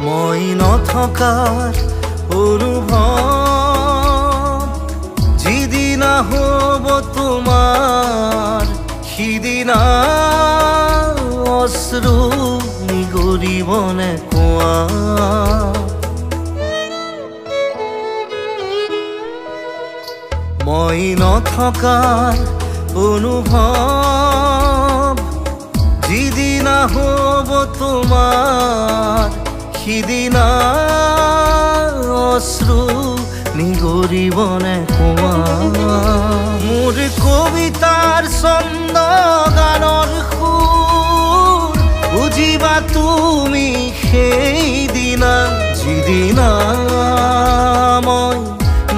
মই নথকাৰ অনুভৱ যিদিনা হ'ব তোমাৰ সিদিনা অশ্ৰু নিগৰিবনে কোৱা মই নথকাৰ অনুভৱ যিদিনা হ'ব তোমাৰ সিদিনা অশ্ৰু নিগৰিবনে কোৱা মোৰ কবিতাৰ ছন্দ গানৰ সুৰ বুজিবা তুমি সেইদিনা যিদিনা মই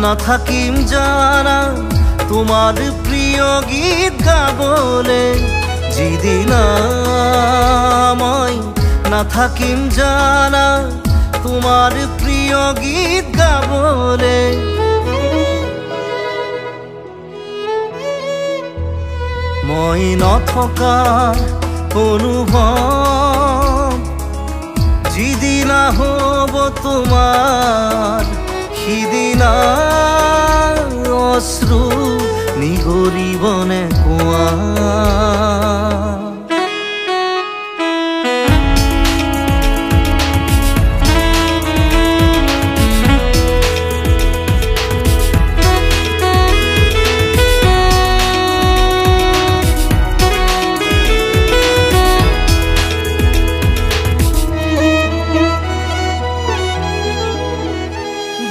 নাথাকিম জানা তোমাৰ প্ৰিয় গীত গাবলে যিদিনা মই নাথাকিম জানা তোমাৰ প্ৰিয় গীত গাবলে মই নথকাৰ অনুভৱ যিদিনা হ'ব তোমাৰ সিদিনা অশ্ৰু নিগৰিবনে কোৱা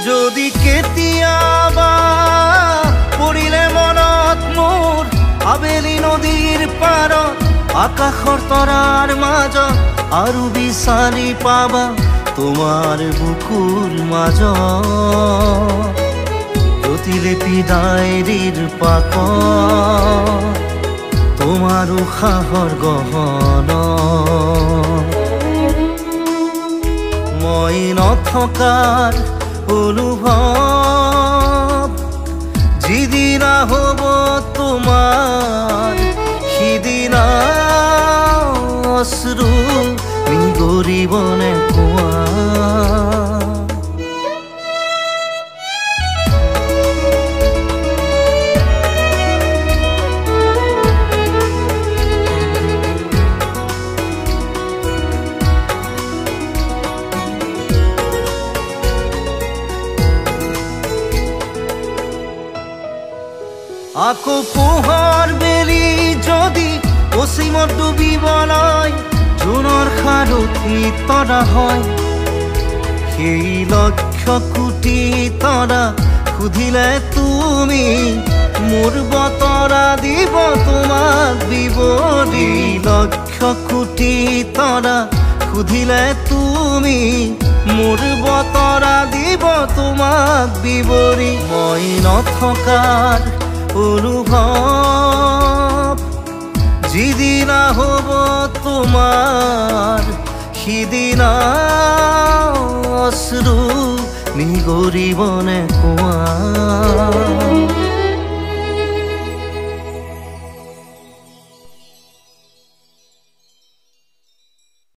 যদি কেতিয়াবা পৰিলে মনত মোৰ আবেলি নদীৰ পাৰত আকাশৰ তৰাৰ মাজত আৰু বিচাৰি পাবা তোমাৰ বুকুৰ মাজত প্ৰতিলিপি ডায়েৰীৰ পাতত তোমাৰ উশাহৰ গহনা মই নথকাৰ অনুভৱ যিদিনা হ'ব তোমাৰ সিদিনা অশ্ৰু নিগৰিবনে কোৱা আকৌ পোহৰ বেলি যদি অসীমত ডুবিবলৈ জোনৰ সাৰথি তৰা হয় সেই লক্ষ কোটি তৰা সুধিলে তুমি মোৰ বতৰা দিব তোমাক বিৱৰি লক্ষ কোটি তৰা সুধিলে তুমি মোৰ বতৰা দিব তোমাক বিৱৰি মই নথকাৰ অনুভৱ যিদিনা হ'ব তোমাৰ সিদিনা অশ্ৰু নিগৰিবনে কোৱা